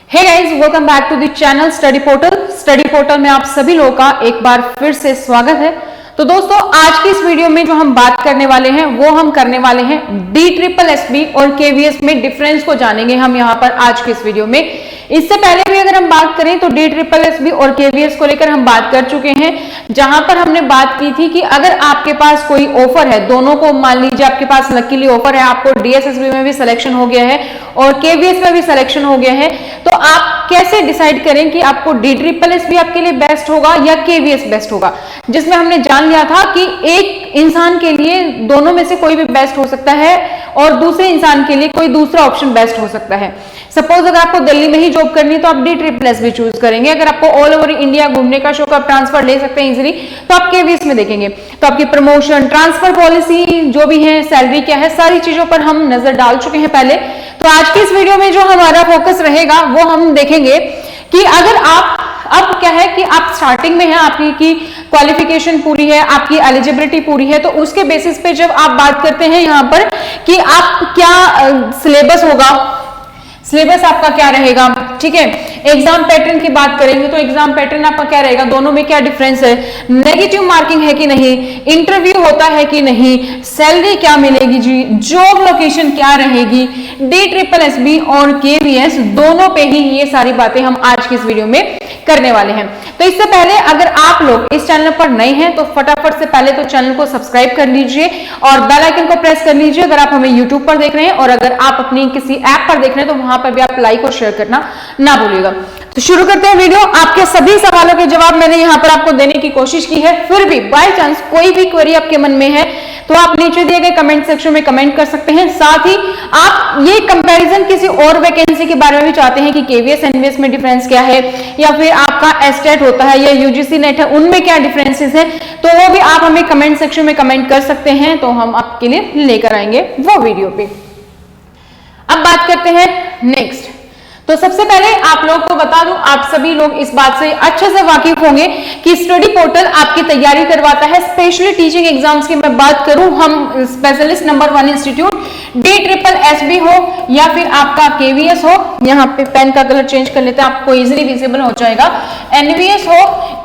Hey guys, welcome back to the channel study portal. Study portal में आप सभी लोगों का एक बार फिर से स्वागत है। तो दोस्तों, आज की इस वीडियो में जो हम बात करने वाले हैं वो हम करने वाले हैं DSSB और KVS में डिफरेंस को जानेंगे हम यहाँ पर आज की इस वीडियो में। इससे पहले भी अगर हम बात करें तो DSSB और KVS को लेकर हम बात कर चुके हैं, जहां पर हमने बात की थी कि अगर आपके पास कोई ऑफर है, दोनों को मान लीजिए आपके पास लकीली ऑफर है, आपको DSSB में भी सिलेक्शन हो गया है और KVS में भी सिलेक्शन हो गया है, तो आप कैसे डिसाइड करें कि आपको DSSB आपके लिए बेस्ट होगा या KVS बेस्ट होगा। जिसमें हमने जान लिया था कि एक इंसान के लिए दोनों में से कोई भी बेस्ट हो सकता है और दूसरे इंसान के लिए कोई दूसरा ऑप्शन बेस्ट हो सकता है। सपोज अगर आपको दिल्ली में ही जॉब करनी है तो आप DSSB चूज करेंगे। अगर आपको ऑल ओवर इंडिया घूमने का शौक, आप ट्रांसफर ले सकते हैं इजीली, तो आप KVS में देखेंगे। तो आपकी प्रमोशन, ट्रांसफर पॉलिसी जो भी है, सैलरी क्या है, सारी चीजों पर हम नजर डाल चुके हैं पहले। तो आज की इस वीडियो में जो हमारा फोकस रहेगा वो हम देखेंगे कि अगर आप अब क्या है कि आप स्टार्टिंग में है, आपकी की क्वालिफिकेशन पूरी है, आपकी एलिजिबिलिटी पूरी है, तो उसके बेसिस पे जब आप बात करते हैं यहाँ पर कि आप क्या सिलेबस होगा, सिलेबस आपका क्या रहेगा, ठीक है। एग्जाम पैटर्न की बात करेंगे तो एग्जाम पैटर्न आपका क्या रहेगा, दोनों में क्या डिफरेंस है, नेगेटिव मार्किंग है कि नहीं, इंटरव्यू होता है कि नहीं, सैलरी क्या मिलेगी जी, जॉब लोकेशन क्या रहेगी, DSSB और KVS दोनों पे ही ये सारी बातें हम आज की इस वीडियो में करने वाले हैं। तो इससे पहले अगर आप लोग इस चैनल पर नए हैं तो फटाफट से पहले तो चैनल को सब्सक्राइब कर लीजिए और बेल आइकन को प्रेस कर लीजिए अगर आप हमें यूट्यूब पर देख रहे हैं, और अगर आप अपनी किसी ऐप पर देख रहे हैं तो वहां पर भी आप लाइक और शेयर करना ना भूलिएगा। तो शुरू करते हैं वीडियो। आपके सभी सवालों के जवाब मैंने यहाँ पर आपको देने की कोशिश की है। फिर भी बाय चांस कोई भी क्वेरी आपके मन में है तो आप नीचे दिए गए कमेंट सेक्शन में कमेंट कर सकते हैं। साथ ही आप ये कंपैरिजन किसी और वैकेंसी के बारे में भी चाहते हैं कि KVS NVS में डिफरेंस क्या है, या फिर आपका एस्टेट होता है या UGC नेट है, उनमें क्या डिफरेंसेस है, तो वो भी आप हमें कमेंट सेक्शन में कमेंट कर सकते हैं। तो हम आपके लिए लेकर आएंगे वो वीडियो पे। अब बात करते हैं नेक्स्ट। तो सबसे पहले आप लोग को बता दूं, आप सभी लोग इस बात से अच्छे से वाकिफ होंगे कि स्टडी पोर्टल आपकी तैयारी करवाता है। स्पेशली टीचिंग एग्जाम्स की मैं बात करूं, हम स्पेशलिस्ट नंबर 1 इंस्टीट्यूट DSSB हो या फिर आपका KVS हो, यहाँ पे पेन का कलर चेंज कर लेते हैं, आपको इजीली विजिबल हो जाएगा, NVS हो,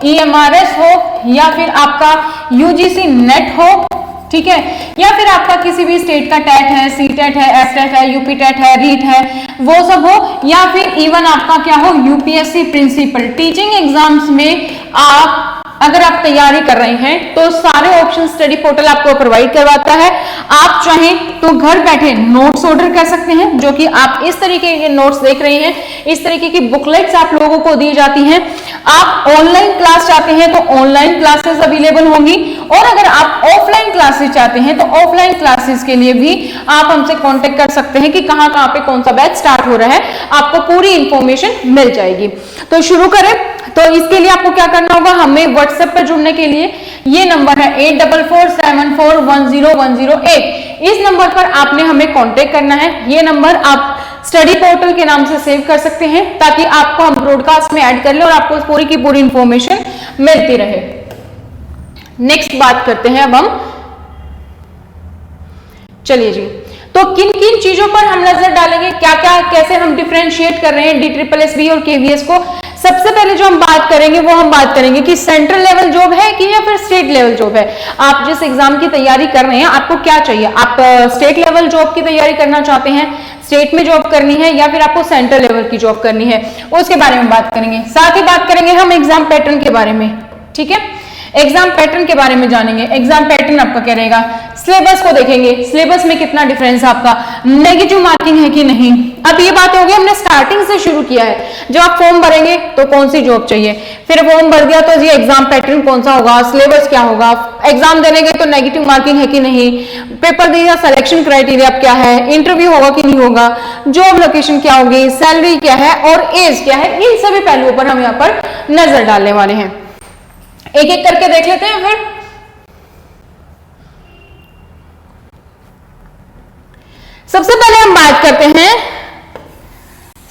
EMRS हो या फिर आपका UGC नेट हो, ठीक है, या फिर आपका किसी भी स्टेट का टेट है, CTET है, STET है, UP टेट है, रीट है, वो सब हो, या फिर इवन आपका क्या हो, UPSC प्रिंसिपल। टीचिंग एग्जाम्स में आप अगर आप तैयारी कर रहे हैं तो सारे ऑप्शन स्टडी पोर्टल आपको प्रोवाइड करवाता है। आप चाहें तो घर बैठे नोट्स ऑर्डर कर सकते हैं, जो कि आप इस तरीके के नोट्स देख रहे हैं, इस तरीके की बुकलेट्स आप लोगों को दी जाती हैं। आप ऑनलाइन क्लास चाहते हैं तो ऑनलाइन क्लासेस अवेलेबल होंगी, और अगर आप ऑफलाइन क्लासेस चाहते हैं तो ऑफलाइन क्लासेस के लिए भी आप हमसे कांटेक्ट कर सकते हैं कि कहाँ कहाँ पे कौन सा बैच स्टार्ट हो रहा है, आपको पूरी इंफॉर्मेशन मिल जाएगी। तो शुरू करें। तो इसके लिए आपको क्या करना होगा, हमें व्हाट्सएप पर जुड़ने के लिए ये नंबर है 8447410108, इस नंबर पर आपने हमें कांटेक्ट करना है। ये नंबर आप स्टडी पोर्टल के नाम से सेव कर सकते हैं ताकि आपको हम ब्रॉडकास्ट में ऐड कर लें और आपको पूरी की पूरी इंफॉर्मेशन मिलती रहे। नेक्स्ट बात करते हैं अब हम, चलिए जी। तो किन किन चीजों पर हम नजर डालेंगे, क्या क्या कैसे हम डिफरेंशिएट कर रहे हैं DSSB और KVS को। सबसे पहले जो हम बात करेंगे वो हम बात करेंगे कि सेंट्रल लेवल जॉब है कि या फिर स्टेट लेवल जॉब है। आप जिस एग्जाम की तैयारी कर रहे हैं आपको क्या चाहिए, आप स्टेट लेवल जॉब की तैयारी करना चाहते हैं, स्टेट में जॉब करनी है, या फिर आपको सेंट्रल लेवल की जॉब करनी है, उसके बारे में बात करेंगे। साथ ही बात करेंगे हम एग्जाम पैटर्न के बारे में, ठीक है, एग्जाम पैटर्न के बारे में जानेंगे। एग्जाम पैटर्न आपका क्या रहेगा, सिलेबस को देखेंगे, सिलेबस में कितना डिफरेंस आपका, नेगेटिव मार्किंग है कि नहीं। अब ये बात होगी, हमने स्टार्टिंग से शुरू किया है, जब आप फॉर्म भरेंगे तो कौन सी जॉब चाहिए, फिर फॉर्म भर दिया तो ये एग्जाम पैटर्न कौन सा होगा, सिलेबस क्या होगा, एग्जाम देने गए तो नेगेटिव मार्किंग है कि नहीं, पेपर दिया, सिलेक्शन क्राइटेरिया क्या है, इंटरव्यू होगा कि नहीं होगा, जॉब लोकेशन क्या होगी, सैलरी क्या है और एज क्या है, इन सभी पहलुओं पर हम यहाँ पर नजर डालने वाले हैं। एक एक करके देख लेते हैं। फिर सबसे पहले हम बात करते हैं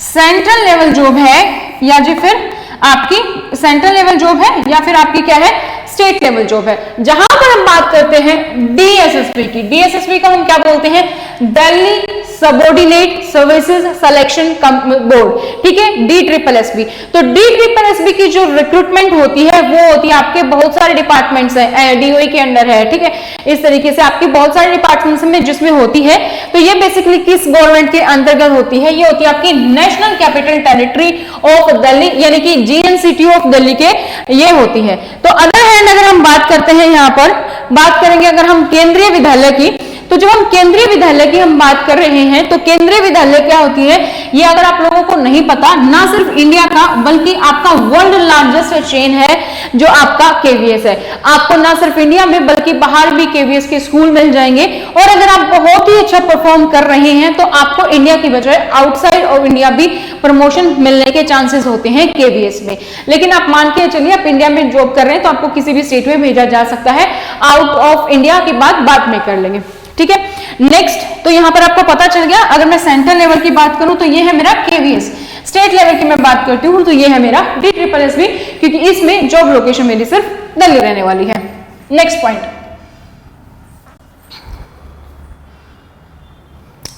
सेंट्रल लेवल जॉब है या जी फिर आपकी सेंट्रल लेवल जॉब है या फिर आपकी क्या है, स्टेट लेवल जॉब है। जहां पर हम बात करते हैं DSSB की, DSSB का हम क्या बोलते हैं, Delhi subordinate services selection board, ठीक है, DSSB। तो DSSB की जो रिक्रूटमेंट होती है वो होती है आपके बहुत सारे डिपार्टमेंट्स है, DOE के अंडर है, ठीक है, इस तरीके से आपकी बहुत सारे डिपार्टमेंट्स में जिसमें होती है। तो ये बेसिकली किस गवर्नमेंट के अंतर्गत होती है? ये होती है आपकी national capital territory of Delhi, यानी कि GNCT ऑफ दिल्ली के ये होती है। तो अदर हैंड अगर हम बात करते हैं, यहां पर बात करेंगे अगर हम केंद्रीय विद्यालय की, तो जब हम केंद्रीय विद्यालय की हम बात कर रहे हैं तो केंद्रीय विद्यालय क्या होती है, ये अगर आप लोगों को नहीं पता, ना सिर्फ इंडिया का बल्कि आपका वर्ल्ड लार्जेस्ट चेन है जो आपका KVS है। आपको ना सिर्फ इंडिया में बल्कि बाहर भी KVS के स्कूल मिल जाएंगे, और अगर आप बहुत ही अच्छा परफॉर्म कर रहे हैं तो आपको इंडिया की बजाय आउटसाइड ऑफ इंडिया भी प्रमोशन मिलने के चांसेस होते हैं KVS में। लेकिन आप मान के चलिए आप इंडिया में जॉब कर रहे हैं तो आपको किसी भी स्टेट में भेजा जा सकता है, आउट ऑफ इंडिया की बात बाद में कर लेंगे, ठीक है। नेक्स्ट, तो यहां पर आपको पता चल गया। अगर मैं सेंट्रल लेवल की बात करूं तो ये है मेरा KVS। स्टेट लेवल की मैं बात करती हूं तो ये है मेरा DSSB, क्योंकि इसमें जॉब लोकेशन मेरी सिर्फ दिल्ली रहने वाली है। नेक्स्ट पॉइंट,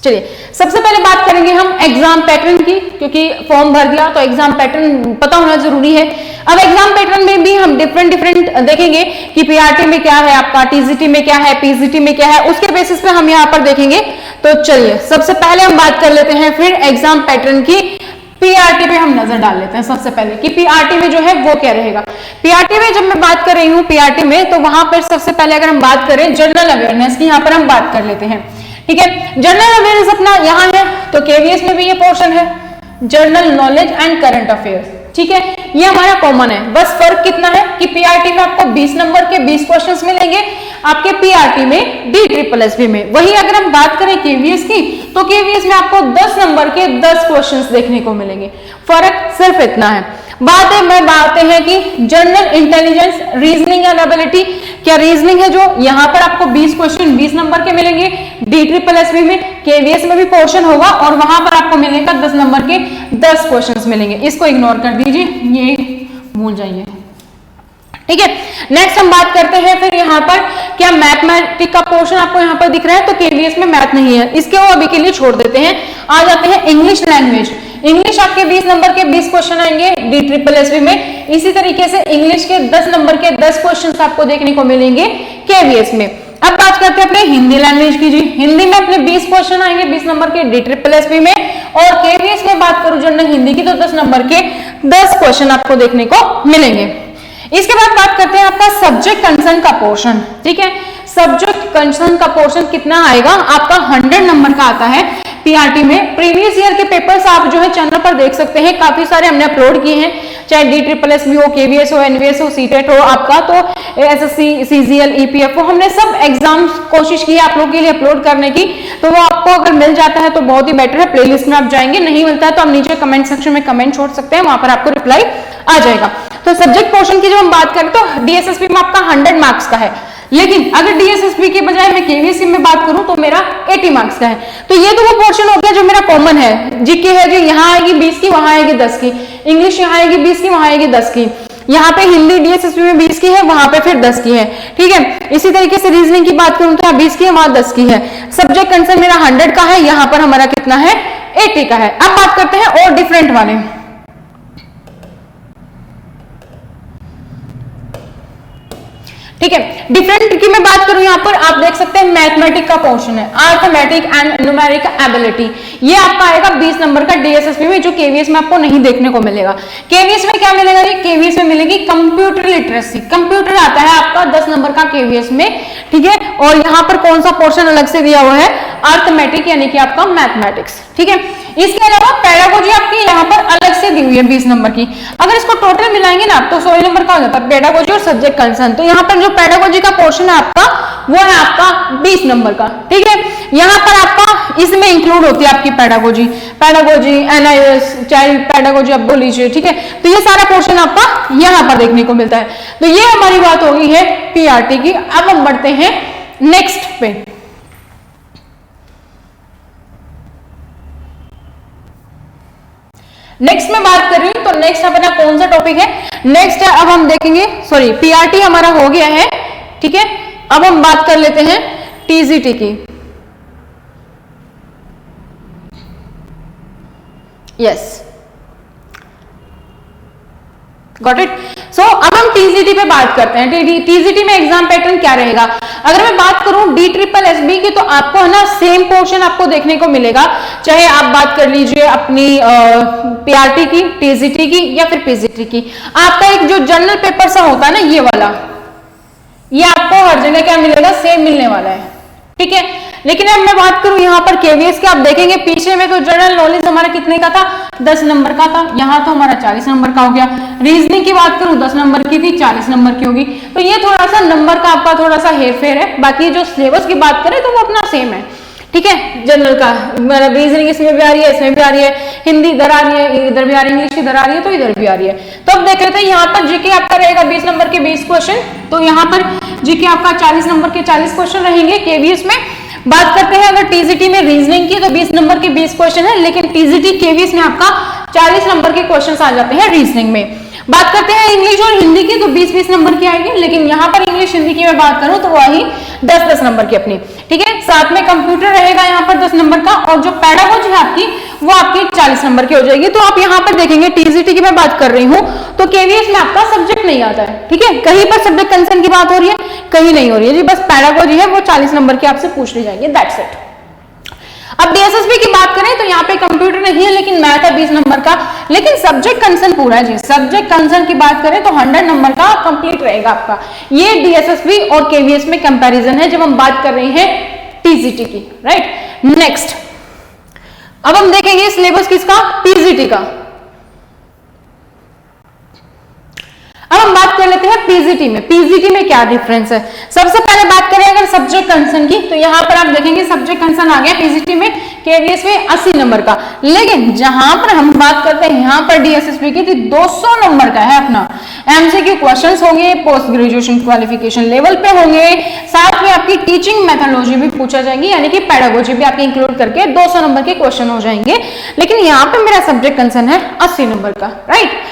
चलिए सबसे पहले बात करेंगे हम एग्जाम पैटर्न की, क्योंकि फॉर्म भर दिया तो एग्जाम पैटर्न पता होना जरूरी है। अब एग्जाम पैटर्न में भी हम डिफरेंट देखेंगे कि PRT में क्या है आपका, TGT में क्या है, PGT में क्या है, उसके बेसिस पे हम यहाँ पर देखेंगे। तो चलिए सबसे पहले हम बात कर लेते हैं फिर एग्जाम पैटर्न की। PRT पे हम नजर डाल लेते हैं सबसे पहले कि PRT में जो है वो क्या रहेगा। PRT में जब मैं बात कर रही हूँ PRT में, तो वहां पर सबसे पहले अगर हम बात करें जनरल अवेयरनेस की, यहाँ पर हम बात कर लेते हैं, ठीक है। जनरल अवेयरनेस अपना यहाँ है, तो KVS में भी ये पोर्शन है, general knowledge and current affairs, ठीक है, ये हमारा कॉमन है। बस फर्क कितना है कि PRT में आपको 20 नंबर के 20 क्वेश्चंस मिलेंगे, आपके PRT में DSSB में। वही अगर हम बात करें KVS की, तो KVS में आपको 10 नंबर के 10 क्वेश्चंस देखने को मिलेंगे। फर्क सिर्फ इतना है। बातें हैं कि general intelligence, reasoning and ability, क्या रीजनिंग है जो यहाँ पर आपको 20 क्वेश्चन 20 नंबर के मिलेंगे DSSB में, KVS में भी पोर्शन होगा और वहां पर आपको मिलेगा 10 नंबर के 10 क्वेश्चंस मिलेंगे। इसको इग्नोर कर दीजिए, ये भूल जाइए, ठीक है। नेक्स्ट हम बात करते हैं फिर यहाँ पर क्या मैथमेटिक्स का पोर्शन आपको यहाँ पर दिख रहा है, तो KVS में मैथ नहीं है, इसके वो अभी के लिए छोड़ देते हैं। आ जाते हैं इंग्लिश लैंग्वेज। इंग्लिश आपके 20 नंबर के 20 क्वेश्चन आएंगे DSSB में। इसी तरीके से इंग्लिश के 10 नंबर के 10 क्वेश्चन आपको देखने को मिलेंगे KVS में। अब बात करते हैं अपने हिंदी लैंग्वेज की जी। हिंदी में अपने 20 क्वेश्चन आएंगे 20 नंबर के DSSB में, और KVS में बात करूं जनरल हिंदी की तो 10 नंबर के 10 क्वेश्चन आपको देखने को मिलेंगे। इसके बाद बात करते हैं आपका सब्जेक्ट कंसर्न का पोर्शन, ठीक है। सब्जेक्ट कंसर्न का पोर्शन कितना आएगा आपका, 100 नंबर का आता है PRT में। प्रीवियस ईयर के पेपर्स आप जो है चैनल पर देख सकते हैं, काफी सारे हमने अपलोड किए हैं, चाहे DSSB हो, KVS हो, NVS हो, CTET हो आपका, तो SSC, CGL, EPF हो, हमने सब एग्जाम्स कोशिश की है आप लोगों के लिए अपलोड करने की। तो वो आपको अगर मिल जाता है तो बहुत ही बेटर है, प्लेलिस्ट में आप जाएंगे, नहीं मिलता है तो आप नीचे कमेंट सेक्शन में कमेंट छोड़ सकते हैं, वहां पर आपको रिप्लाई आ जाएगा। तो सब्जेक्ट पोर्शन की जब हम बात करें तो DSSB में आपका 100 मार्क्स का है, लेकिन अगर DSSB की बजाय मैं KVS में बात करूं तो मेरा 80 मार्क्स का है। तो ये तो वो पोर्शन हो गया जो मेरा कॉमन है। जीके है जो यहाँ आएगी 20 की, वहां आएगी 10 की, इंग्लिश यहाँ आएगी 20 की, वहां आएगी 10 की, यहाँ पे हिंदी DSSB में 20 की है, वहां पे फिर 10 की है, ठीक है। इसी तरीके से रीजनिंग की बात करूं तो 20 की है, वहां 10 की है। सब्जेक्ट कंसर्न मेरा 100 का है, यहाँ पर हमारा कितना है, 80 का है। अब बात करते हैं और डिफरेंट वाले, ठीक है। डिफरेंट की मैं बात करूं, यहां पर आप देख सकते हैं मैथमेटिक्स का पोर्शन है, अर्थमेटिक एंड न्यूमेरिक एबिलिटी, ये आपका आएगा 20 नंबर का DSSB में, जो KVS में आपको नहीं देखने को मिलेगा। KVS में क्या मिलेगा जी, KVS में मिलेगी कंप्यूटर लिटरेसी, कंप्यूटर आता है आपका 10 नंबर का KVS में, ठीक है। और यहाँ पर कौन सा पोर्शन अलग से दिया हुआ है, अर्थमेटिक यानी कि आपका मैथमेटिक्स, ठीक है। इसके अलावा पेडागोजी आपकी यहाँ पर अलग से दी हुई है 20 नंबर की। अगर इसको टोटल मिलाएंगे ना तो 100 नंबर का हो जाता है पेडागोजी और सब्जेक्ट कंसर्न। तो यहाँ पर जो पेडागोजी का पोर्शन है आपका वो है आपका 20 नंबर का, ठीक है। यहाँ पर आपका इसमें इंक्लूड होती है आपकी पेडागोजी, NIS, चाइल्ड पेडागोजी आप बोल लीजिए, ठीक है। तो ये सारा पोर्शन आपका यहाँ पर देखने को मिलता है। तो ये हमारी बात हो गई है PRT की। अब हम बढ़ते हैं नेक्स्ट पे। नेक्स्ट में बात कर रही हूं, तो नेक्स्ट अपना कौन सा टॉपिक है, नेक्स्ट है अब हम देखेंगे, सॉरी PRT हमारा हो गया है, ठीक है। अब हम बात कर लेते हैं TGT की। Yes, got it. सो अब हम टीजीटी पे बात करते हैं। टीजीटी में एग्जाम पैटर्न क्या रहेगा? अगर मैं बात करूं डी ट्रिपल एसबी की, तो आपको है ना सेम पोर्शन आपको देखने को मिलेगा, चाहे आप बात कर लीजिए अपनी पीआरटी की, टीजीटी की या फिर पीजीटी की। आपका एक जो जनरल पेपर सा होता है ना, ये वाला, ये आपको हर जगह क्या मिलेगा? सेम मिलने वाला है, ठीक है। लेकिन अब मैं बात करूं यहाँ पर केवीएस की, आप देखेंगे पीछे में तो जनरल नॉलेज हमारा कितने का था? 10 नंबर का था, यहाँ तो हमारा 40 नंबर का हो गया। रीजनिंग की बात करूं 10 नंबर की थी, 40 नंबर की होगी। तो ये थोड़ा सा नंबर का आपका थोड़ा सा हेरफेर है, बाकी जो सिलेबस की बात करें तो वो अपना सेम है, ठीक है। जनरल का मतलब रीजनिंग इसमें भी आ रही है, इसमें भी आ रही है, हिंदी इधर आ रही है, इधर भी आ रही है, इंग्लिश इधर आ रही है, तो इधर भी आ रही है। तो अब देख लेते हैं यहाँ पर जीके आपका रहेगा 20 नंबर के 20 क्वेश्चन। तो यहाँ पर जीके आपका 40 नंबर के 40 क्वेश्चन रहेंगे। केवीएस में बात करते हैं अगर टीजीटी में रीजनिंग की, तो 20 नंबर के 20 क्वेश्चन है, लेकिन टीजीटी केवीएस में आपका 40 नंबर के क्वेश्चन आ जाते हैं रीजनिंग में। बात करते हैं इंग्लिश और हिंदी की, तो 20-20 नंबर की आएगी, लेकिन यहाँ पर इंग्लिश हिंदी की मैं बात करूं तो वही 10-10 नंबर की अपनी, ठीक है। साथ में कंप्यूटर रहेगा यहाँ पर 10 नंबर का, और जो पैडागोजी है आपकी वो आपकी 40 नंबर की हो जाएगी। तो आप यहाँ पर देखेंगे टीजीटी की मैं बात कर रही हूँ, तो केवीएस में आपका सब्जेक्ट नहीं आता है, ठीक है। कहीं पर सब्जेक्ट कंसर्न की बात हो रही है, कहीं नहीं हो रही है जी, बस पैडागोजी है वो 40 नंबर की आपसे पूछ ली जाएगी, दैट्स इट। अब डीएसएसबी की बात करें तो यहाँ पे कंप्यूटर नहीं है, लेकिन मैथ है 20 नंबर का, लेकिन सब्जेक्ट कंसर्न पूरा है जी। सब्जेक्ट कंसर्न की बात करें तो 100 नंबर का कंप्लीट रहेगा आपका। ये डीएसएसबी और केवीएस में कंपैरिजन है जब हम बात कर रहे हैं टीजीटी की, राइट। नेक्स्ट अब हम देखेंगे सिलेबस किसका? पीजीटी का। अब हम बात कर लेते हैं पीजीटी में। पीजीटी में क्या डिफरेंस है? सबसे पहले बात करें अगर सब्जेक्ट कंसर्न की, तो यहाँ पर आप देखेंगे सब्जेक्ट कंसर्न आ गया पीजीटी में, केवीएस में 80 नंबर का। लेकिन जहां पर हम बात करते हैं यहाँ पर डीएसएसबी की, तो 200 नंबर का है अपना। एमसीक्यू क्वेश्चंस होंगे, पोस्ट ग्रेजुएशन क्वालिफिकेशन लेवल पे होंगे, साथ में आपकी टीचिंग मेथोडोलॉजी भी पूछा जाएगी, यानी कि पेडागोजी भी आपकी इंक्लूड करके 200 नंबर के क्वेश्चन हो जाएंगे। लेकिन यहाँ पे मेरा सब्जेक्ट कंसर्न है 80 नंबर का, राइट।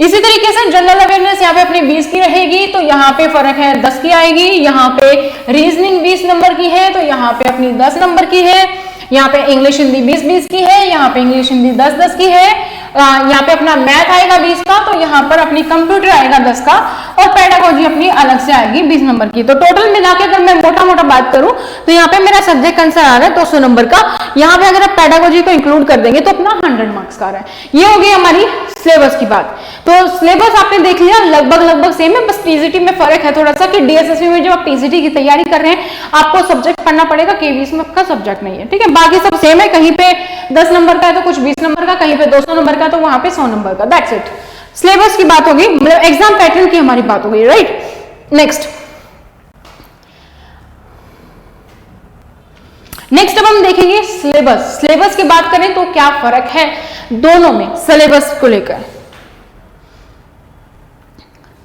इसी तरीके से जनरल अवेयरनेस यहाँ पे अपनी 20 की रहेगी, तो यहाँ पे फर्क है 10 की आएगी। यहाँ पे रीजनिंग 20 नंबर की है, तो यहाँ पे अपनी 10 नंबर की है। यहाँ पे इंग्लिश हिंदी 20-20 की है, यहाँ पे इंग्लिश हिंदी 10-10 की है। यहाँ पे अपना मैथ आएगा 20 का, तो यहाँ पर अपनी कंप्यूटर आएगा 10 का, और पेडागोजी अपनी अलग से आएगी 20 नंबर की। तो टोटल मिला के अगर मैं मोटा मोटा बात करूं तो यहाँ पे मेरा सब्जेक्ट कंसर्न आ रहा है 200 नंबर का। यहाँ पे अगर आप पेडागोजी को इंक्लूड कर देंगे तो अपना 100 मार्क्स का आ रहा है। ये हो गई हमारी सिलेबस की बात। तो सिलेबस आपने देख लिया, लगभग सेम है, बस टीजीटी में फर्क है थोड़ा सा कि डीएसएसबी में जब आप टीजीटी की तैयारी कर रहे हैं आपको सब्जेक्ट पढ़ना पड़ेगा, केवीएस में आपका सब्जेक्ट नहीं है, ठीक है। बाकी सब सेम है, कहीं पे 10 नंबर का है तो कुछ 20 नंबर का, कहीं पे 200 नंबर का तो वहां पे 100 नंबर का, दैट्स इट। सिलेबस की बात होगी, मतलब एग्जाम पैटर्न की हमारी बात हो गई, राइट। नेक्स्ट अब हम देखेंगे सिलेबस। सिलेबस की बात करें तो क्या फर्क है दोनों में सिलेबस को लेकर,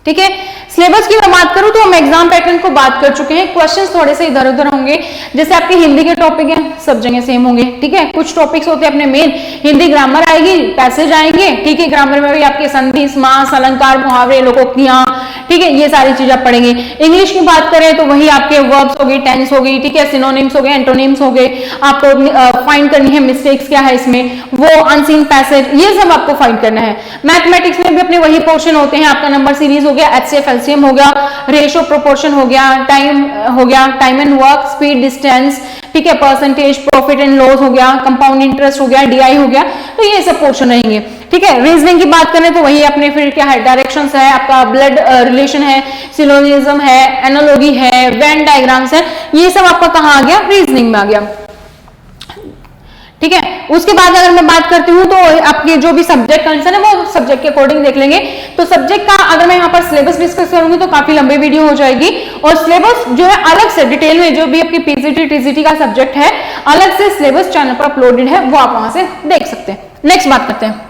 ठीक है। सिलेबस की मैं बात करूं तो हम एग्जाम पैटर्न को बात कर चुके हैं। क्वेश्चंस थोड़े से इधर उधर होंगे, जैसे आपके हिंदी के टॉपिक हैं सब जगह सेम होंगे, ठीक है। कुछ टॉपिक्स होते हैं अपने मेन, हिंदी ग्रामर आएगी, पैसेज आएंगे, ठीक है। ग्रामर में भी आपके संधि, समास, अलंकार, मुहावरे, लोकोक्तियां, ठीक है, ये सारी चीजें आप पढ़ेंगे। इंग्लिश की बात करें तो वही आपके वर्ब्स हो गई, टेंस हो गई, ठीक है, सिनोनिम्स हो गए, एंटोनिम्स हो गए। आपको फाइंड करनी है मिस्टेक्स क्या है इसमें, वो अनसीन पैसेज, ये सब आपको फाइंड करना है। मैथमेटिक्स में भी अपने वही पोर्शन होते हैं, आपका नंबर सीरीज हो गया, एचसीएफ एलसीएम हो गया, रेशियो प्रोपोर्शन हो गया, time and work, speed distance, ठीक है, परसेंटेज, प्रॉफिट एंड लॉस हो गया, कंपाउंड इंटरेस्ट हो गया, डीआई हो गया, तो ये सब पोर्शन रहेंगे, ठीक है। रीजनिंग की बात करें तो वही अपने फिर क्या है, डायरेक्शंस है, आपका ब्लड रिलेशन है, सिलोजिज्म है, एनालॉजी है, वेन डायग्राम्स है, ये सब आपका कहाँ आ गया, रीजनिंग में आ गया, ठीक है। उसके बाद अगर मैं बात करती हूँ तो आपके जो भी सब्जेक्ट कंसर्न है वो सब्जेक्ट के अकॉर्डिंग देख लेंगे। तो सब्जेक्ट का अगर मैं यहाँ पर सिलेबस डिस्कस करूंगी तो काफी लंबी वीडियो हो जाएगी, और सिलेबस जो है अलग से डिटेल में जो भी आपकी पीजीटी टीजीटी का सब्जेक्ट है अलग से सिलेबस चैनल पर अपलोडेड है, वो आप वहां से देख सकते हैं। नेक्स्ट बात करते हैं,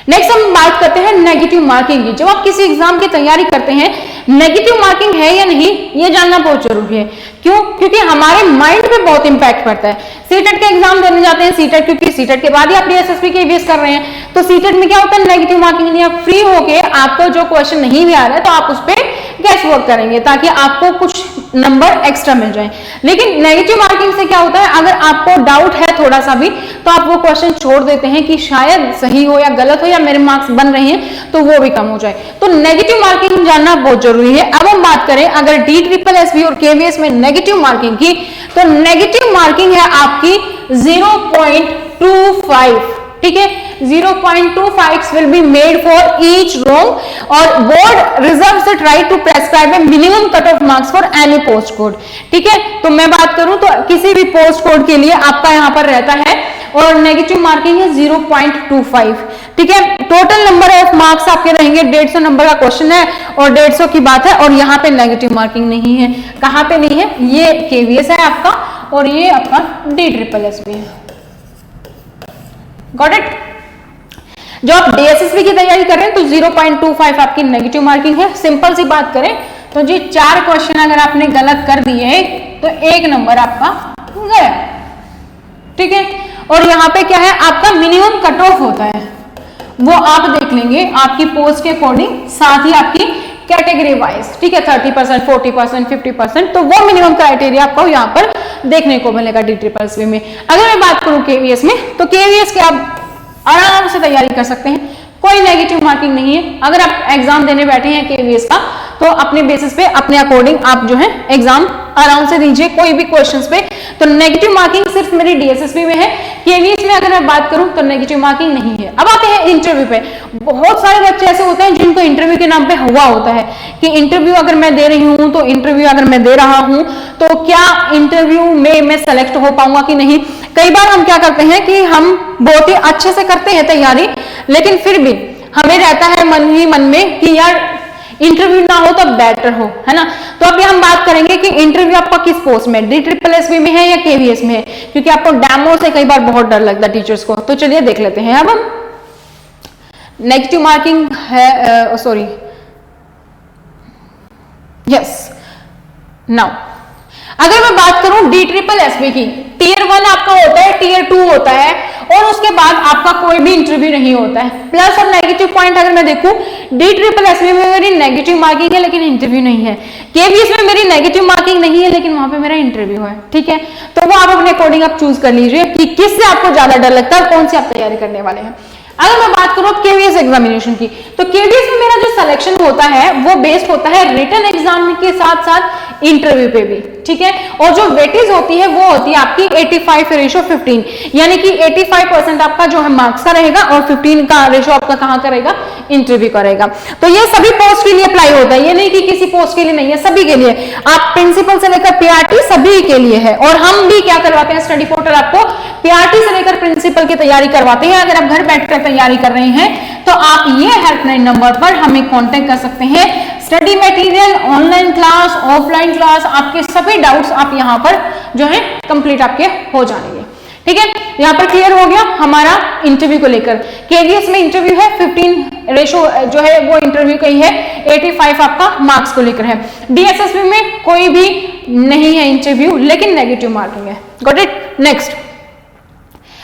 नेक्स्ट हम बात करते हैं नेगेटिव मार्किंग की। जब आप किसी एग्जाम की तैयारी करते हैं नेगेटिव मार्किंग है या नहीं ये जानना बहुत जरूरी है। क्यों? क्योंकि हमारे माइंड पे बहुत इंपैक्ट पड़ता है। सीटेट के एग्जाम देने जाते हैं, सीटेट क्योंकि सीटेट के बाद ही आप डीएसएसबी के ईवीएस कर रहे हैं, तो सीटेट में क्या होता है, नेगेटिव मार्किंग नहीं, आप फ्री होके आपको जो क्वेश्चन नहीं भी आ रहा है तो आप उस पर गैस वर्क करेंगे ताकि आपको कुछ नंबर एक्स्ट्रा मिल जाए। लेकिन नेगेटिव मार्किंग से क्या होता है, अगर आपको डाउट है थोड़ा सा भी तो आप वो क्वेश्चन छोड़ देते हैं कि शायद सही हो या गलत हो या मेरे मार्क्स बन रहे हैं, तो वो भी कम हो जाए। तो नेगेटिव मार्किंग जानना बहुत जरूरी है। अब हम बात करें अगर DSSS और KVS में नेगेटिव मार्किंग की, तो नेगेटिव मार्किंग है आपकी 0.25, ठीक है। 0.25 will be made for each row और board reserves the right to prescribe a minimum cut-off marks for any post code, ठीक है। तो मैं बात करूं तो किसी भी पोस्ट कोड के लिए आपका यहां पर रहता है और नेगेटिव मार्किंग है 0.25, ठीक है। टोटल नंबर ऑफ मार्क्स आपके रहेंगे 150 नंबर का क्वेश्चन है और 150 की बात है और यहाँ पे नेगेटिव मार्किंग नहीं है। कहां पे नहीं है, ये KVS है आपका और ये आपका DSSS भी है। Got it. जो आप DSSS की तैयारी कर रहे हैं तो 0.25 आपकी नेगेटिव मार्किंग है। सिंपल सी बात करें तो जी 4 क्वेश्चन अगर आपने गलत कर दिए तो 1 नंबर आपका गया, ठीक है। और यहाँ पे क्या है, आपका मिनिमम कट ऑफ होता है, वो आप देख लेंगे आपकी पोस्ट के अकॉर्डिंग, साथ ही आपकी कैटेगरी वाइज, ठीक है। 30%, 40%, 50%, तो वो मिनिमम क्राइटेरिया आपको यहाँ पर देखने को मिलेगा DSSS में। अगर मैं बात करूं KVS में, तो KVS के आप आराम से तैयारी कर सकते हैं, कोई नेगेटिव मार्किंग नहीं है। अगर आप एग्जाम देने बैठे हैं KVS का तो अपने बेसिस पे अपने अकॉर्डिंग आप जो है एग्जाम आराम से दीजिए कोई भी क्वेश्चंस पे। तो नेगेटिव मार्किंग सिर्फ मेरी DSSS में है, KVS में अगर मैं बात करूं तो नेगेटिव मार्किंग नहीं है। अब आते हैं इंटरव्यू पे। बहुत सारे बच्चे ऐसे होते हैं जिनको इंटरव्यू के नाम पे हुआ होता है कि इंटरव्यू अगर मैं दे रही हूं तो इंटरव्यू अगर मैं दे रहा हूं तो क्या इंटरव्यू में मैं सेलेक्ट हो पाऊंगा कि नहीं। कई बार हम क्या करते हैं कि हम बहुत ही अच्छे से करते हैं तैयारी, लेकिन फिर भी हमें रहता है मन ही मन में कि यार इंटरव्यू ना हो तो बेटर हो, है ना। तो अभी हम बात करेंगे कि इंटरव्यू आपका किस पोस्ट में, DSSS में है या KVS में है, क्योंकि आपको डेमो से कई बार बहुत डर लगता है टीचर्स को। तो चलिए देख लेते हैं। अब हम नेगेटिव मार्किंग है, सॉरी, यस। नाउ अगर मैं बात करूं DSSS की, टियर 1 आपका होता है, टियर 2 होता है और उसके बाद आपका कोई भी इंटरव्यू नहीं होता है। प्लस और नेगेटिव पॉइंट अगर मैं देखूं, DSSS में मेरी नेगेटिव मार्किंग है लेकिन इंटरव्यू नहीं है। KVS में मेरी नेगेटिव मार्किंग नहीं है लेकिन वहां पे मेरा इंटरव्यू है, ठीक है। तो वो आप अपने अकॉर्डिंग आप चूज कर लीजिए कि किससे आपको ज्यादा डर लगता है और कौन सी आप तैयारी करने वाले हैं। अगर मैं बात करूं KVS एग्जामिनेशन की, तो KVS में मेरा जो सिलेक्शन होता है वो बेस्ड होता है रिटन एग्जाम के साथ साथ इंटरव्यू पे भी, ठीक है। और जो वेटेज होती है वो होती है आपकी 85:15, यानी कि 85% आपका जो है मार्क्स का रहेगा और 15 का रेशो आपका कहां करेगा, इंटरव्यू करेगा। तो ये सभी पोस्ट के लिए अप्लाई होता है, ये नहीं कि किसी पोस्ट के लिए नहीं है, सभी के लिए। आप प्रिंसिपल से लेकर PRT सभी के लिए है। और हम भी क्या करवाते हैं, स्टडी पोर्टल आपको PRT से लेकर प्रिंसिपल की तैयारी करवाते हैं। अगर आप घर बैठकर तैयारी कर रहे हैं तो आप ये हेल्पलाइन नंबर पर हमें कांटेक्ट कर सकते हैं। Study material, online class, offline class, आपके सभी डाउट्स आप यहाँ पर जो है कंप्लीट आपके हो जाएंगे, ठीक है। यहाँ पर क्लियर हो गया हमारा इंटरव्यू को लेकर। KVS में इंटरव्यू है, 15 रेशो जो है वो इंटरव्यू का ही है, 85 आपका मार्क्स को लेकर है। DSSS में कोई भी नहीं है इंटरव्यू लेकिन नेगेटिव मार्किंग है। Got it. नेक्स्ट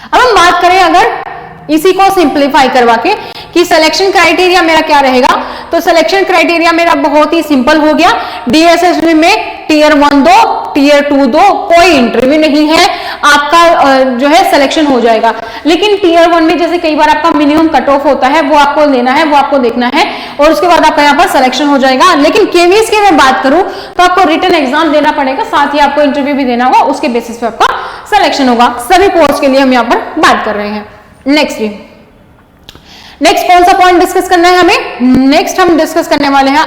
अब हम बात करें अगर इसी को सिंप्लीफाई करवा के कि सिलेक्शन क्राइटेरिया मेरा क्या रहेगा, तो सिलेक्शन क्राइटेरिया मेरा बहुत ही सिंपल हो गया। DSSS में टियर 1 दो, टियर 2 दो, कोई इंटरव्यू नहीं है, आपका जो है सिलेक्शन हो जाएगा। लेकिन टियर 1 में जैसे कई बार आपका मिनिमम कट ऑफ होता है, वो आपको लेना है, वो आपको देखना है और उसके बाद आपका यहाँ पर सिलेक्शन हो जाएगा। लेकिन KVS की मैं बात करूं तो आपको रिटन एग्जाम देना पड़ेगा, साथ ही आपको इंटरव्यू भी देना होगा, उसके बेसिस पे आपका सिलेक्शन होगा। सभी पोस्ट के लिए हम यहाँ पर बात कर रहे हैं। नेक्स्ट कौन सा पॉइंट डिस्कस करना है हमें, नेक्स्ट हम डिस्कस करने वाले हैं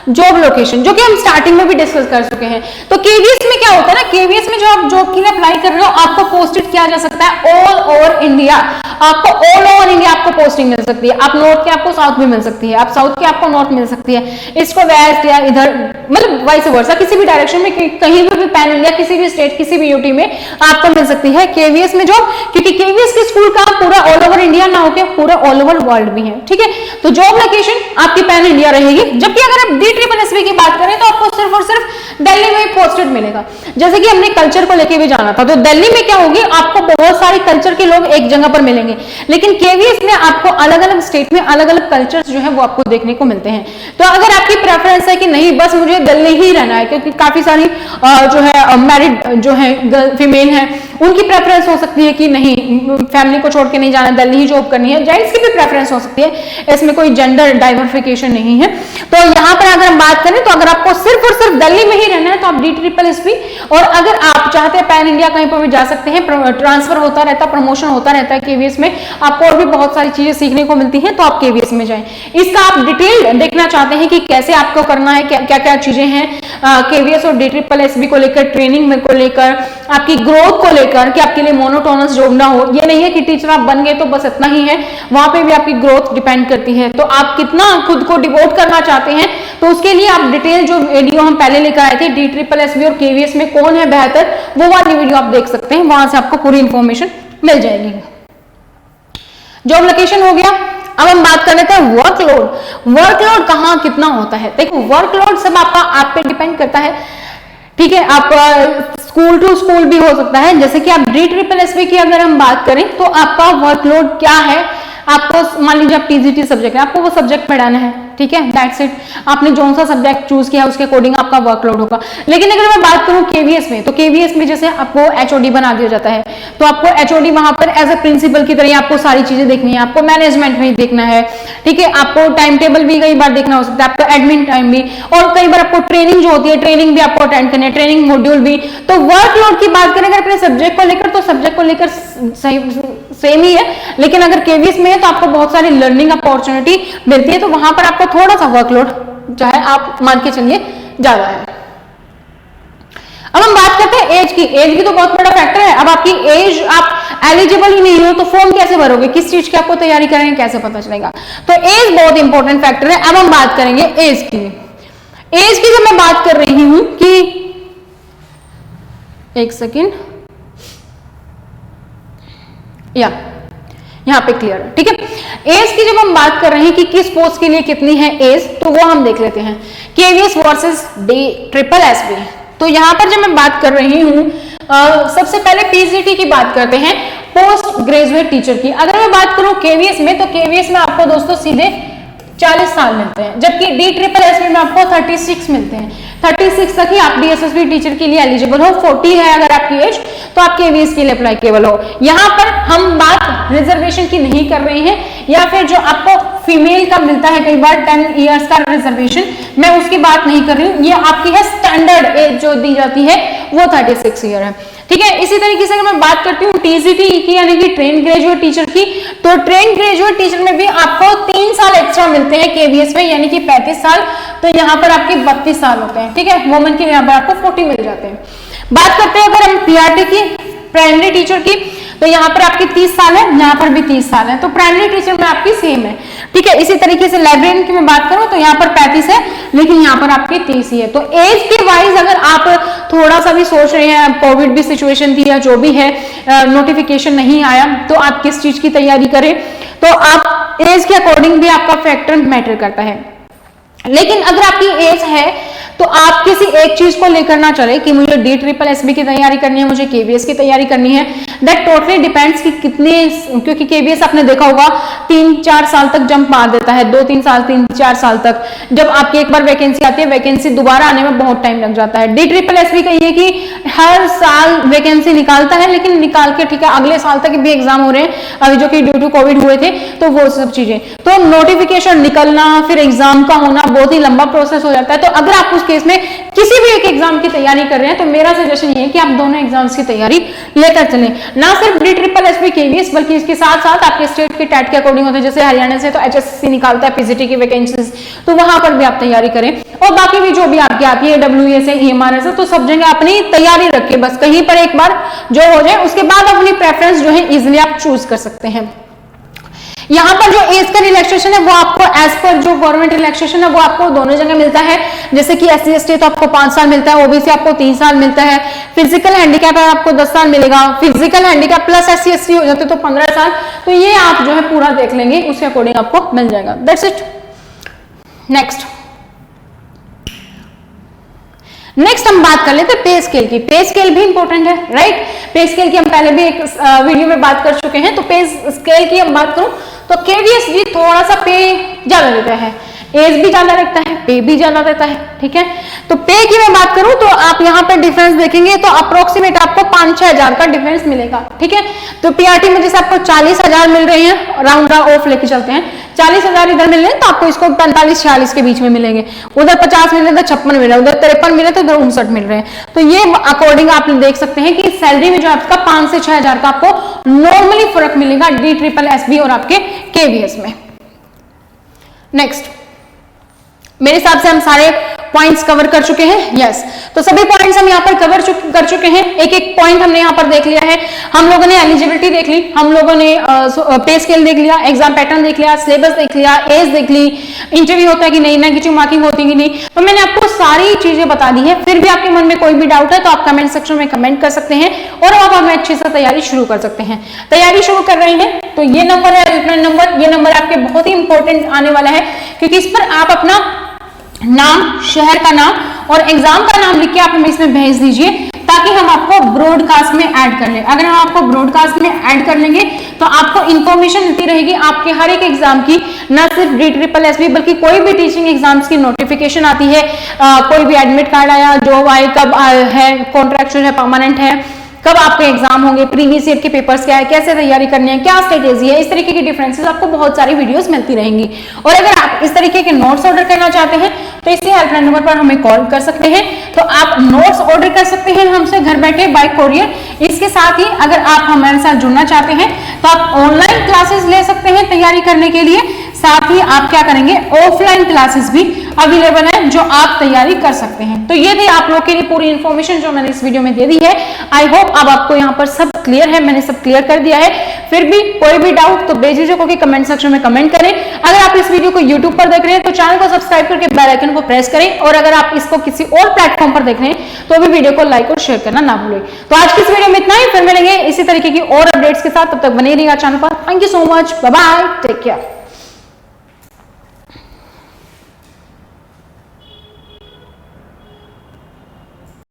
जॉब लोकेशन, जो कि हम स्टार्टिंग में भी डिस्कस कर चुके हैं। तो KVS में क्या होता है ना, KVS में जो आप जॉब के लिए अप्लाई कर रहे हो आपको पोस्टेड किया जा सकता है ऑल ओवर इंडिया। आपको ऑल ओवर इंडिया आपको पोस्टिंग मिल सकती है। आप नॉर्थ के आपको साउथ भी मिल सकती है, आप साउथ के आपको नॉर्थ मिल सकती है, ईस्ट को वेस्ट या इधर मतलब वाइस वर्सा, किसी भी डायरेक्शन में कहीं भी पैन इंडिया, किसी भी स्टेट, किसी भी यूटी में आपको मिल सकती है KVS में जॉब। क्योंकि KVS के स्कूल का पूरा ऑल ओवर इंडिया ना होकर पूरा ऑल ओवर वर्ल्ड भी है, ठीक है। तो जॉब लोकेशन आपकी पैन इंडिया रहेगी। जबकि अगर आप DSSB की बात करें तो आपको सिर्फ और सिर्फ दिल्ली में पोस्टेड मिलेगा। जैसे कि हमने कल्चर को लेके भी जाना था, तो दिल्ली में क्या होगी, आपको बहुत सारे कल्चर के लोग एक जगह पर मिलेंगे, लेकिन KVS में आपको अलग अलग स्टेट में अलग अलग कल्चर्स जो है वो आपको देखने को मिलते हैं। तो अगर आपकी प्रेफरेंस है कि नहीं बस मुझे दिल्ली ही रहना है, क्योंकि काफी सारी जो है मैरिड जो है फीमेल है, उनकी प्रेफरेंस हो सकती है कि नहीं फैमिली को छोड़ के नहीं जाना, दिल्ली ही जॉब करनी है। जेंट्स की भी प्रेफरेंस हो सकती है, इसमें कोई जेंडर डाइवर्सिफिकेशन नहीं है। तो यहाँ पर अगर हम बात करें तो अगर आपको सिर्फ और सिर्फ दिल्ली में ही रहना है तो आप DSSB, और अगर आप चाहते हैं पैन इंडिया कहीं पर भी जा सकते हैं, ट्रांसफर होता रहता है, प्रमोशन होता रहता है KVS में, आपको और भी बहुत सारी चीजें सीखने को मिलती हैं, तो आप KVS में जाएं। इसका आप डिटेल देखना चाहते हैं कि कैसे आपको करना है, क्या क्या चीजें हैं KVS और DSSB को लेकर, ट्रेनिंग में को लेकर, आपकी ग्रोथ को लेकर, कि आपके लिए मोनोटोनस जॉब ना हो। ये नहीं है कि टीचर आप बन गए तो बस इतना ही है, वहां पे भी आपकी ग्रोथ डिपेंड करती है। तो आप कितना खुद को डिवोट करना चाहते हैं, तो उसके लिए आप डिटेल जो वीडियो हम पहले लेकर आए थे DSSB और KVS में कौन है बेहतर, वो वाली वीडियो आप देख सकते हैं, वहां से आपको पूरी इंफॉर्मेशन मिल जाएगी। जॉब लोकेशन हो गया। अब हम बात कर लेते हैं वर्कलोड। वर्कलोड कहाँ कितना होता है। देखो वर्कलोड सब आपका आप पे डिपेंड करता है, ठीक है। आप स्कूल टू स्कूल भी हो सकता है। जैसे कि आप DSSB की अगर हम बात करें तो आपका वर्कलोड क्या है, आपको मान लीजिए आप TGT सब्जेक्ट है, आपको वो सब्जेक्ट पढ़ाना है, ठीक है, दैट्स इट। आपने जो सा सब्जेक्ट चूज किया उसके अकॉर्डिंग आपका वर्कलोड होगा। लेकिन अगर मैं बात करूं KVS में, तो KVS में जैसे आपको HOD बना दिया जाता है, तो आपको HOD वहां पर एज ए प्रिंसिपल की तरह आपको सारी चीजें देखनी है, आपको मैनेजमेंट में देखना है, ठीक है, आपको टाइम टेबल भी कई बार देखना हो सकता है, आपका एडमिन टाइम भी, और कई बार आपको ट्रेनिंग जो होती है ट्रेनिंग भी आपको अटेंड करनी है, ट्रेनिंग मॉड्यूल भी। तो वर्कलोड की बात करें अगर अपने सब्जेक्ट को लेकर, तो सब्जेक्ट को लेकर सेम ही है, लेकिन अगर KVS में है तो आपको बहुत सारी लर्निंग अपॉर्चुनिटी मिलती है, तो वहां पर आपको थोड़ा सा वर्कलोड जो है आप मान के चलिए ज्यादा है। अब हम बात करते हैं एज की। एज की तो बहुत बड़ा फैक्टर है। अब आपकी एज, आप एलिजिबल ही नहीं हो तो फॉर्म कैसे भरोगे, किस चीज की आपको तैयारी करेंगे, कैसे पता चलेगा। तो एज बहुत इंपॉर्टेंट फैक्टर है। अब हम बात करेंगे एज की। एज की जब मैं बात कर रही हूं कि एक सेकेंड, यहां पे क्लियर है, ठीक है। एज की जब हम बात कर रहे हैं कि किस पोस्ट के लिए कितनी है एज, तो वो हम देख लेते हैं KVS वर्सेस DSSB। तो यहां पर जब मैं बात कर रही हूं सबसे पहले PGT की बात करते हैं, पोस्ट ग्रेजुएट टीचर की। अगर मैं बात करूं KVS में, तो KVS में आपको दोस्तों सीधे 40 साल मिलते हैं, जबकि DSSB में आपको 36 मिलते हैं। 36 तक ही आप DSSB टीचर के लिए एलिजिबल हो। 40 है अगर आपकी एज, तो आप KVS के लिए अप्लाई केवल हो। यहाँ पर हम बात रिजर्वेशन की नहीं कर रहे हैं, या फिर जो आपको फीमेल का मिलता है कई बार 10 इयर्स का रिजर्वेशन, मैं उसकी बात नहीं कर रही हूँ। ये आपकी है स्टैंडर्ड एज जो दी जाती है वो 36 ईयर है, ठीक है। इसी तरीके से अगर मैं बात करती हूँ TGT की यानी कि ट्रेन ग्रेजुएट टीचर की, तो ट्रेन ग्रेजुएट टीचर में भी आपको 3 साल एक्स्ट्रा मिलते हैं KVS में, यानी कि 35 साल। तो यहाँ पर आपके 32 साल होते हैं, ठीक है। वुमेन के यहाँ पर आपको 40 मिल जाते हैं। बात करते हैं अगर हम PRT की, प्राइमरी टीचर की, तो यहाँ पर आपकी 30 साल है, यहाँ पर भी 30 साल है। तो प्राइमरी टीचर में आपकी सेम है, ठीक है। इसी तरीके से लाइब्रेरियन की मैं बात करूं तो यहाँ पर 35 है, लेकिन यहाँ पर आपकी 30 ही है। तो एज के वाइज अगर आप थोड़ा सा भी सोच रहे हैं, कोविड भी सिचुएशन थी या जो भी है, नोटिफिकेशन नहीं आया, तो आप किस चीज की तैयारी करें, तो आप एज के अकॉर्डिंग भी आपका फैक्टर मैटर करता है। लेकिन अगर आपकी एज है तो आप किसी एक चीज को लेकर ना चले कि मुझे DSSB की तैयारी करनी है, मुझे KVS की तैयारी करनी है। दैट टोटली डिपेंड्स कि कितने, क्योंकि KVS आपने देखा होगा 3-4 साल तक जंप मार देता है, 2-3 साल 3-4 साल तक। जब आपकी एक बार वैकेंसी आती है, वैकेंसी दोबारा आने में बहुत टाइम लग जाता है। DSSB का ये कि हर साल वैकेंसी निकालता है, लेकिन निकाल के ठीक है अगले साल तक भी एग्जाम हो रहे हैं अभी जो कि ड्यू टू कोविड हुए थे, तो वो सब चीजें, तो नोटिफिकेशन निकलना फिर एग्जाम का होना बहुत ही लंबा प्रोसेस हो जाता है। तो अगर आप उस केस में किसी भी एक एग्जाम की तैयारी कर रहे हैं तो मेरा सजेशन ये है कि आप दोनों एग्जाम्स की तैयारी लेकर चलें, ना सिर्फ DSSB KVS बल्कि इसके साथ साथ आपके स्टेट के टैट के अकॉर्डिंग होते हैं। जैसे हरियाणा से तो HSC निकालता है PGT की वैकेंसीज, तो वहां पर भी आप तैयारी करें। और बाकी भी जो भी आपकी आती है WS है, EMRS है, तो सब जगह अपनी तैयारी रखें। बस कहीं पर एक बार जो हो जाए उसके बाद अपनी प्रेफरेंस जो है इजिली आप चूज कर सकते हैं। यहाँ पर जो एज का रिलैक्सेशन है वो आपको एज पर जो गवर्नमेंट रिलैक्सेशन है वो आपको दोनों जगह मिलता है। जैसे कि SC ST तो आपको 5 साल मिलता है, OBC आपको 3 साल मिलता है, फिजिकल हैंडीकैप है आपको 10 साल मिलेगा, physical handicap plus SC ST हो जाते तो 15 साल। तो ये आप जो है पूरा देख लेंगे, उसके अकॉर्डिंग आपको मिल जाएगा। That's it. नेक्स्ट हम बात कर लेते हैं पे स्केल की। पे स्केल भी इंपॉर्टेंट है, राइट। पे स्केल की हम पहले भी एक वीडियो में बात कर चुके हैं। तो पे स्केल की हम बात करूं तो KVS जी थोड़ा सा पे ज्यादा देता है, एज भी ज्यादा रखता है, पे भी ज्यादा देता है, ठीक है। तो पे की मैं बात करूं तो आप यहाँ पर डिफरेंस देखेंगे तो अप्रोक्सीमेट आपको 5-6 हजार का डिफरेंस मिलेगा, ठीक है। तो PRT में जैसे आपको 40,000 मिल रहे हैं, राउंड ऑफ लेके चलते हैं, 40,000 इधर मिल रहे हैं तो आपको इसको 45-46 के बीच में मिलेंगे। उधर 50 मिल रहे हैं तो 56 मिल रहा है, उधर 53 मिल रहे तो उधर 59 मिल रहे हैं। तो ये अकॉर्डिंग आप देख सकते हैं कि सैलरी में जो आपका 5 से 6 हजार का आपको नॉर्मली फर्क मिलेगा DSSS और आपके KVS में। नेक्स्ट, मेरे हिसाब से हम सारे पॉइंट्स कवर कर चुके हैं। यस, तो सभी पॉइंट्स हम यहाँ पर कवर कर चुके हैं। एक एक पॉइंट हमने यहाँ पर देख लिया है। हम लोगों ने एलिजिबिलिटी देख ली, हम लोगों ने पे स्केल देख लिया, एग्जाम पैटर्न देख लिया, सिलेबस देख लिया, एज देख ली, इंटरव्यू होता है कि नहीं, नेगेटिव मार्किंग होती कि नहीं। तो मैंने आपको सारी चीजें बता दी है। फिर भी आपके मन में कोई भी डाउट है तो आप कमेंट सेक्शन में कमेंट कर सकते हैं और आप हमें अच्छे से तैयारी शुरू कर सकते हैं। तैयारी शुरू कर रहे हैं तो ये नंबर है हेल्पलाइन नंबर, ये नंबर आपके बहुत ही इंपॉर्टेंट आने वाला है, क्योंकि इस पर आप अपना नाम, शहर का नाम और एग्जाम का नाम लिख के आप हमें इसमें भेज दीजिए, ताकि हम आपको ब्रॉडकास्ट में ऐड कर लें। अगर हम आपको ब्रॉडकास्ट में ऐड कर लेंगे तो आपको इंफॉर्मेशन मिलती रहेगी आपके हर एक एग्जाम की, न सिर्फ DSSS बल्कि कोई भी टीचिंग एग्जाम्स की नोटिफिकेशन आती है, कोई भी एडमिट कार्ड आया, जॉब आए, कब है, कॉन्ट्रैक्चुअल है, परमानेंट है, कब आपके एग्जाम होंगे, प्रीवियस ईयर के पेपर्स क्या है, कैसे तैयारी करनी है, क्या स्ट्रेटेजी है, इस तरीके की डिफरेंसेस आपको बहुत सारी वीडियोस मिलती रहेंगी। और अगर आप इस तरीके के नोट्स ऑर्डर करना चाहते हैं तो इसी हेल्पलाइन नंबर पर हमें कॉल कर सकते हैं। तो आप नोट्स ऑर्डर कर सकते हैं हमसे घर बैठे बाय कोरियर। इसके साथ ही अगर आप हमारे साथ जुड़ना चाहते हैं तो आप ऑनलाइन क्लासेस ले सकते हैं तैयारी करने के लिए। साथ ही आप क्या करेंगे, ऑफलाइन क्लासेस भी अवेलेबल है जो आप तैयारी कर सकते हैं। तो ये थी आप लोग के लिए पूरी इंफॉर्मेशन जो मैंने इस वीडियो में दे दी है। आई होप अब आपको यहाँ पर सब क्लियर है, मैंने सब क्लियर कर दिया है। फिर भी कोई भी डाउट तो बेझिझक होकर कमेंट सेक्शन में कमेंट करें। अगर आप इस वीडियो को यूट्यूब पर देख रहे हैं तो चैनल को सब्सक्राइब करके बेल आइकन को प्रेस करें, और अगर आप इसको किसी और प्लेटफॉर्म पर देख रहे हैं तो भी वीडियो को लाइक और शेयर करना ना भूलें। तो आज की इस वीडियो में इतना ही, फिर मिलेंगे इसी तरीके की और अपडेट्स के साथ। तब तक बने रहिएगा चैनल पर। Thank you so much, bye bye, take care.